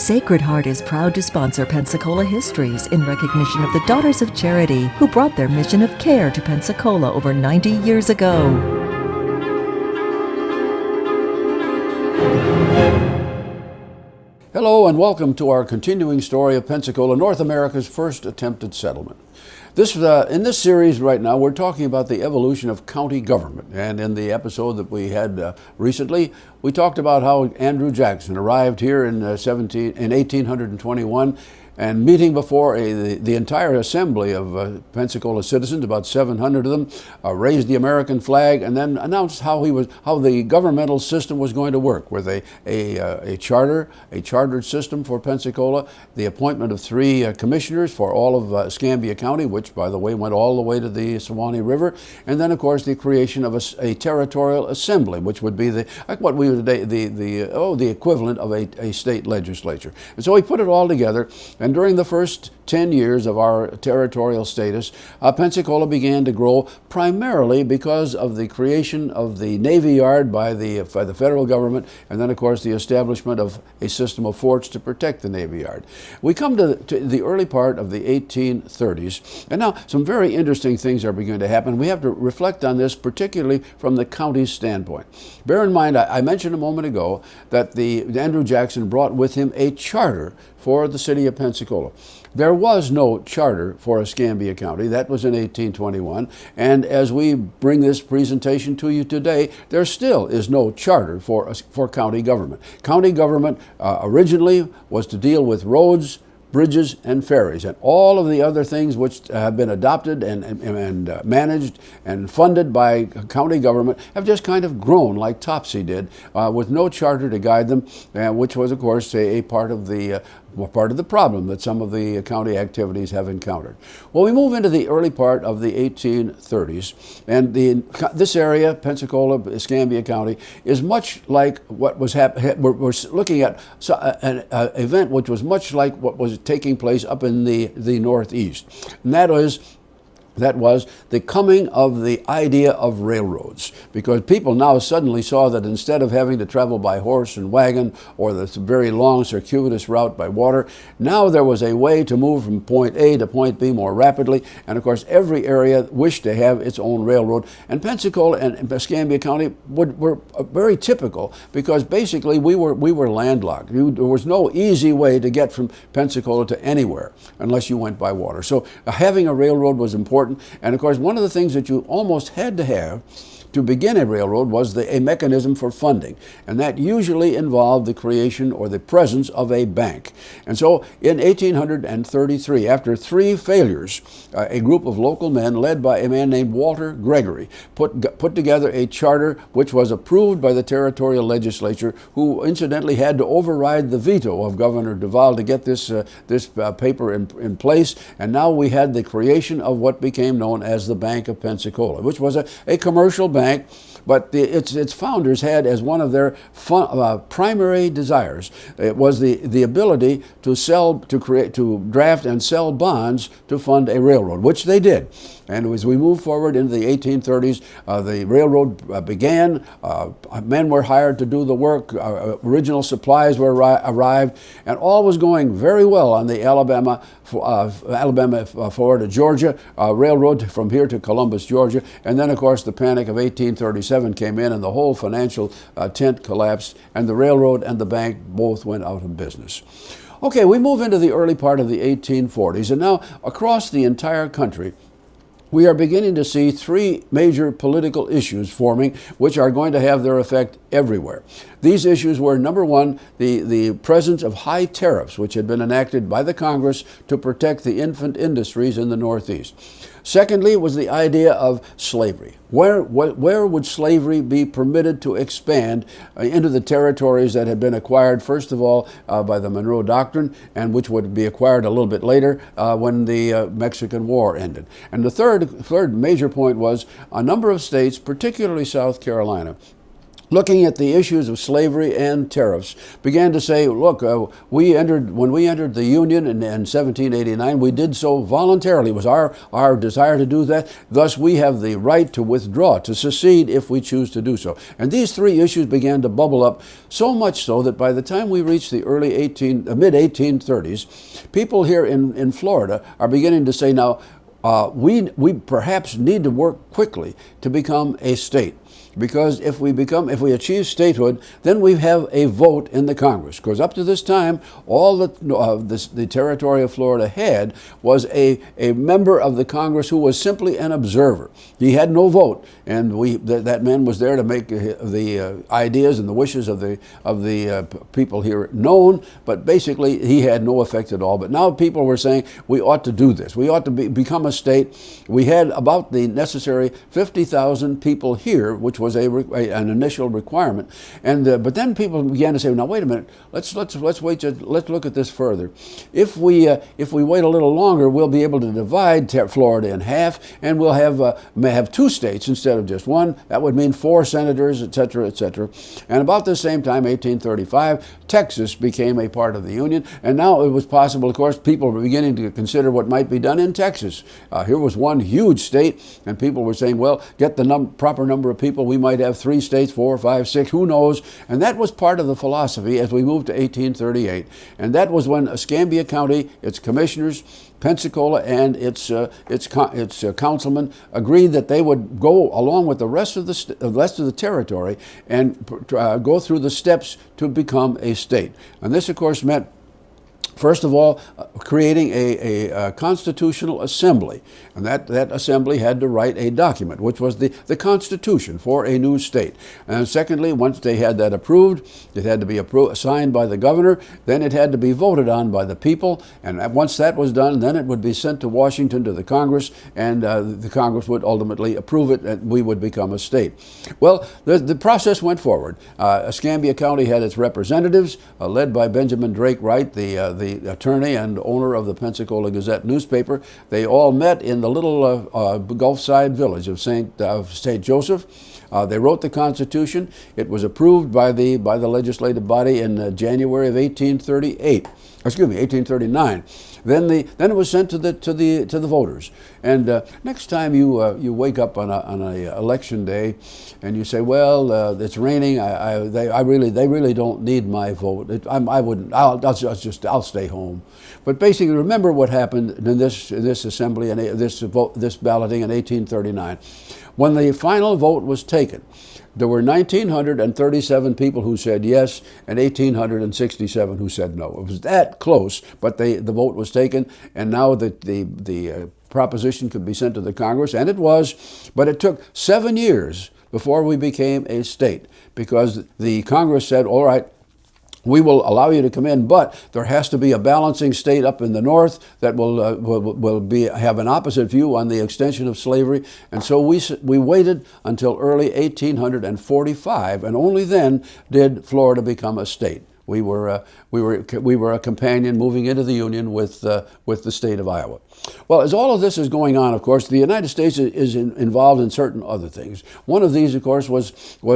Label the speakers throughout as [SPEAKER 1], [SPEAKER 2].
[SPEAKER 1] Sacred Heart is proud to sponsor Pensacola Histories in recognition of the Daughters of Charity who brought their mission of care to Pensacola over 90 years ago.
[SPEAKER 2] Hello and welcome to our continuing story of Pensacola, North America's first attempted settlement. In this series right now, we're talking about the evolution of county government. And in the episode that we had recently, we talked about how Andrew Jackson arrived here in 1821 and meeting before the entire assembly of Pensacola citizens, about 700 of them, raised the American flag and then announced how the governmental system was going to work, with a chartered system for Pensacola, the appointment of 3 commissioners for all of Escambia County, which, by the way, went all the way to the Suwannee River, and then, of course, the creation of a territorial assembly, which would be the equivalent of a state legislature. And so he put it all together. And during the first 10 years of our territorial status, Pensacola began to grow primarily because of the creation of the Navy Yard by the federal government, and then, of course, the establishment of a system of forts to protect the Navy Yard. We come to the early part of the 1830s, and now some very interesting things are beginning to happen. We have to reflect on this, particularly from the county's standpoint. Bear in mind, I mentioned a moment ago that Andrew Jackson brought with him a charter for the city of Pensacola. There was no charter for Escambia County. That was in 1821. And as we bring this presentation to you today, there still is no charter for county government. County government originally was to deal with roads, bridges, and ferries, and all of the other things which have been adopted and managed and funded by county government have just kind of grown like Topsy did, with no charter to guide them, which was, of course, a part of the problem that some of the county activities have encountered. Well, we move into the early part of the 1830s, and this area, Pensacola, Escambia County, is much like what was happening. We're looking at an event which was much like what was taking place up in the Northeast, and that was the coming of the idea of railroads, because people now suddenly saw that instead of having to travel by horse and wagon or the very long circuitous route by water, now there was a way to move from point A to point B more rapidly. And of course, every area wished to have its own railroad. And Pensacola and Escambia County were very typical, because basically we were landlocked. There was no easy way to get from Pensacola to anywhere unless you went by water. So having a railroad was important. And of course, one of the things that you almost had to have to begin a railroad was a mechanism for funding, and that usually involved the creation or the presence of a bank. And so in 1833, after 3 failures, a group of local men led by a man named Walter Gregory put together a charter which was approved by the territorial legislature, who incidentally had to override the veto of Governor Duval to get this paper in place. And now we had the creation of what became known as the Bank of Pensacola, which was a commercial bank. But its founders had as one of their primary desires, it was the ability to draft and sell bonds to fund a railroad, which they did. And as we move forward into the 1830s, the railroad began. Men were hired to do the work. Original supplies arrived, and all was going very well on the Alabama, Florida, Georgia railroad from here to Columbus, Georgia. And then, of course, the Panic of 1837 came in, and the whole financial tent collapsed, and the railroad and the bank both went out of business. Okay, we move into the early part of the 1840s, and now across the entire country, we are beginning to see 3 major political issues forming, which are going to have their effect everywhere. These issues were, number one, the presence of high tariffs, which had been enacted by the Congress to protect the infant industries in the Northeast. Secondly, was the idea of slavery. Where would slavery be permitted to expand into the territories that had been acquired, first of all, by the Monroe Doctrine, and which would be acquired a little bit later when the Mexican War ended. And the third major point was a number of states, particularly South Carolina, looking at the issues of slavery and tariffs, began to say, look, when we entered the Union in 1789, we did so voluntarily. It was our desire to do that. Thus, we have the right to withdraw, to secede if we choose to do so. And these three issues began to bubble up, so much so that by the time we reached the mid-1830s, people here in Florida are beginning to say, now, we perhaps need to work quickly to become a state. Because if we achieve statehood, then we have a vote in the Congress. Because up to this time, all that the territory of Florida had was a member of the Congress who was simply an observer. He had no vote, and that man was there to make the ideas and the wishes of the people here known. But basically, he had no effect at all. But now people were saying we ought to do this. We ought to become a state. We had about the necessary 50,000 people here, which was an initial requirement, and but then people began to say, "Now wait a minute. Let's wait. Let's look at this further. If we wait a little longer, we'll be able to divide Florida in half, and we'll may have two states instead of just one. That would mean 4 senators, etc., etc." And about the same time, 1835, Texas became a part of the Union, and now it was possible. Of course, people were beginning to consider what might be done in Texas. Here was one huge state, and people were saying, "Well, get the proper number of people. We might have 3 states, 4, 5, 6, who knows?" And that was part of the philosophy as we moved to 1838. And that was when Escambia County, its commissioners, Pensacola, and its councilmen agreed that they would go along with the rest of the territory and go through the steps to become a state. And this, of course, meant, first of all, creating a constitutional assembly. And that assembly had to write a document, which was the Constitution for a new state. And secondly, once they had that approved, it had to be signed by the governor. Then it had to be voted on by the people. And once that was done, then it would be sent to Washington to the Congress, and the Congress would ultimately approve it, and we would become a state. Well, the process went forward. Escambia County had its representatives, led by Benjamin Drake Wright, the attorney and owner of the Pensacola Gazette newspaper. They all met in the little Gulfside village of St. Joseph. They wrote the Constitution. It was approved by the legislative body in January of 1839. Then it was sent to the voters. And next time you wake up on a election day, and you say, "Well, it's raining. They really don't need my vote. I'll stay home." But basically, remember what happened in this assembly and this balloting in 1839. When the final vote was taken, there were 1,937 people who said yes and 1,867 who said no. It was that close, but the vote was taken, and now the proposition could be sent to the Congress, and it was, but it took 7 years before we became a state, because the Congress said, "All right, we will allow you to come in, but there has to be a balancing state up in the north that will have an opposite view on the extension of slavery." And so we waited until early 1845, and only then did Florida become a state. We were a companion moving into the Union with the state of Iowa. Well, as all of this is going on, of course, the United States is involved in certain other things. One of these, of course, was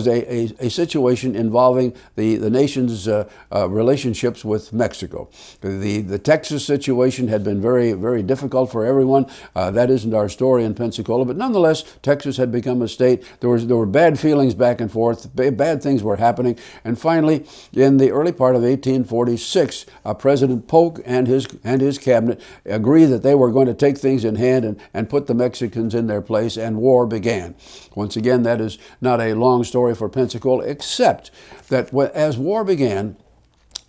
[SPEAKER 2] a situation involving the nation's relationships with Mexico. The Texas situation had been very, very difficult for everyone. That isn't our story in Pensacola, but nonetheless, Texas had become a state. There were bad feelings back and forth. Bad things were happening, and finally, in the early part of 1846, President Polk and his cabinet agreed that they were going to take things in hand and put the Mexicans in their place, and war began. Once again, that is not a long story for Pensacola, except that as war began,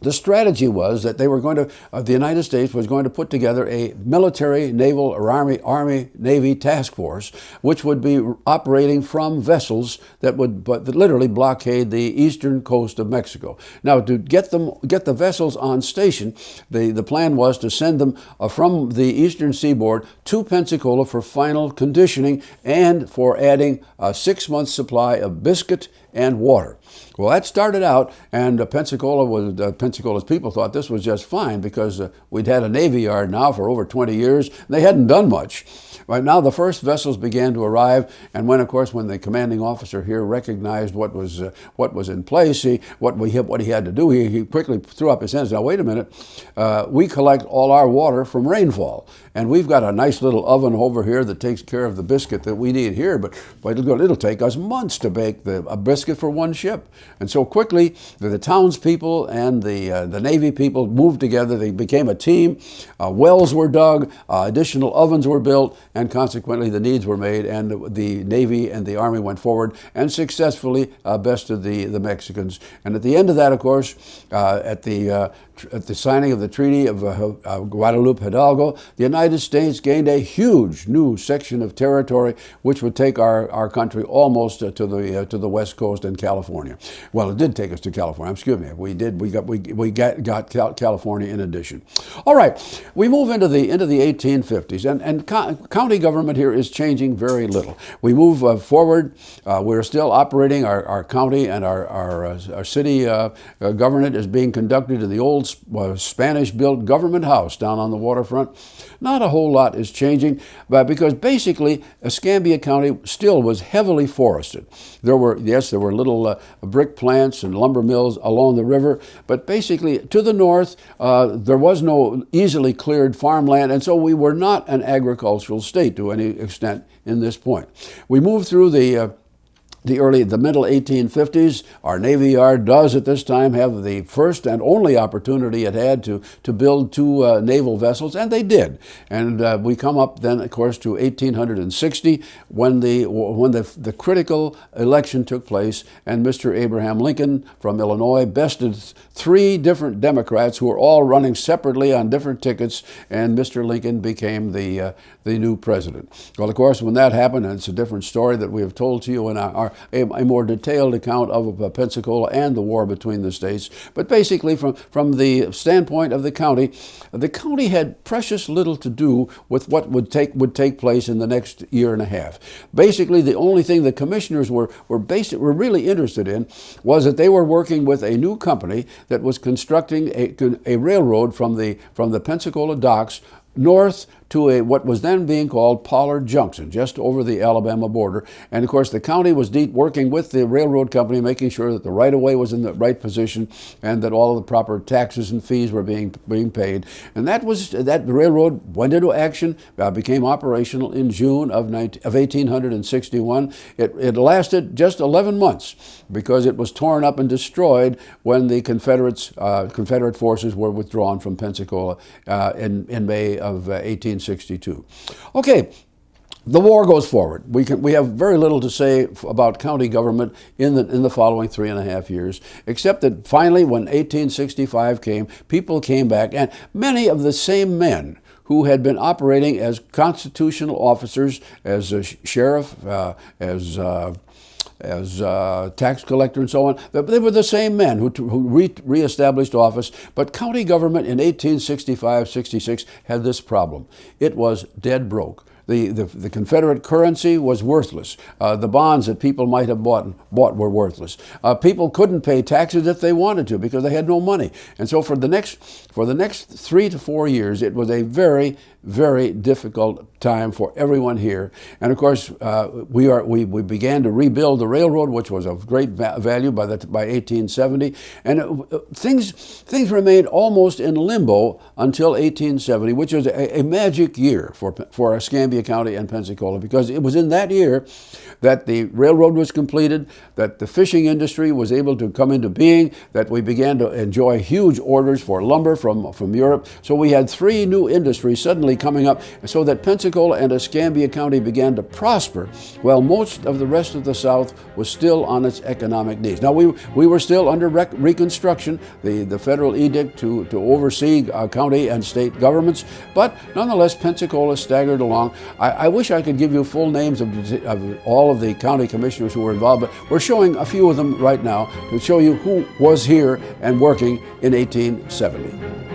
[SPEAKER 2] the strategy was that they were the United States was going to put together a military, naval, or Army, Navy task force, which would be operating from vessels that would literally blockade the eastern coast of Mexico. Now, to get the vessels on station, the plan was to send them from the eastern seaboard to Pensacola for final conditioning and for adding a 6-month supply of biscuit and water. Well, that started out, and Pensacola's people thought this was just fine because we'd had a Navy Yard now for over 20 years. And they hadn't done much. Right now, the first vessels began to arrive, and when the commanding officer here recognized what was in place, what he had to do, he quickly threw up his hands. Now, wait a minute, we collect all our water from rainfall, and we've got a nice little oven over here that takes care of the biscuit that we need here, but it'll take us months to bake a biscuit for one ship. And so quickly, the townspeople and the Navy people moved together. They became a team. Wells were dug, additional ovens were built, and consequently the needs were made, and the Navy and the Army went forward and successfully bested the Mexicans. And at the end of that, of course, at the signing of the Treaty of Guadalupe Hidalgo, the United States gained a huge new section of territory, which would take our country almost to the West Coast and California. Well, it did take us to California. Excuse me. We got California in addition. All right, we move into the 1850s, and county government here is changing very little. We move forward. We're still operating our county, and our city government is being conducted in the old Spanish-built government house down on the waterfront. Not a whole lot is changing, but because basically Escambia County still was heavily forested. There were little brick plants and lumber mills along the river, but basically to the north there was no easily cleared farmland, and so we were not an agricultural state to any extent in this point. We moved through the middle 1850s. Our Navy Yard does at this time have the first and only opportunity it had to build two naval vessels, and they did. And we come up then, of course, to 1860 when the critical election took place, and Mr. Abraham Lincoln from Illinois bested three different Democrats who were all running separately on different tickets, and Mr. Lincoln became the new president. Well, of course, when that happened, and it's a different story that we have told to you in a more detailed account of Pensacola and the war between the states. But basically, from the standpoint of the county had precious little to do with what would take place in the next year and a half. Basically, the only thing the commissioners were really interested in was that they were working with a new company that was constructing a railroad from the Pensacola docks north to what was then being called Pollard Junction, just over the Alabama border. And of course, the county was working with the railroad company, making sure that the right-of-way was in the right position and that all of the proper taxes and fees were being paid. And that railroad went into action, became operational in June of 1861. It lasted just 11 months because it was torn up and destroyed when the Confederate forces were withdrawn from Pensacola in May of 1862. Okay, the war goes forward. We have very little to say about county government in the following 3.5 years, except that finally, when 1865 came, people came back, and many of the same men who had been operating as constitutional officers, as a sheriff, as tax collector and so on. They were the same men who reestablished office, but county government in 1865-66 had this problem. It was dead broke. The Confederate currency was worthless. The bonds that people might have bought were worthless. People couldn't pay taxes if they wanted to because they had no money. And so for the next 3 to 4 years, it was a very, very difficult time for everyone here. And of course, we began to rebuild the railroad, which was of great value by 1870. And things remained almost in limbo until 1870, which was a magic year for Escambia County and Pensacola, because it was in that year that the railroad was completed, that the fishing industry was able to come into being, that we began to enjoy huge orders for lumber from Europe. So we had 3 new industries suddenly coming up, so that Pensacola and Escambia County began to prosper, while most of the rest of the South was still on its economic knees. Now, we were still under Reconstruction, the federal edict to oversee county and state governments, but nonetheless, Pensacola staggered along. I wish I could give you full names of all of the county commissioners who were involved, but we're showing a few of them right now to show you who was here and working in 1870.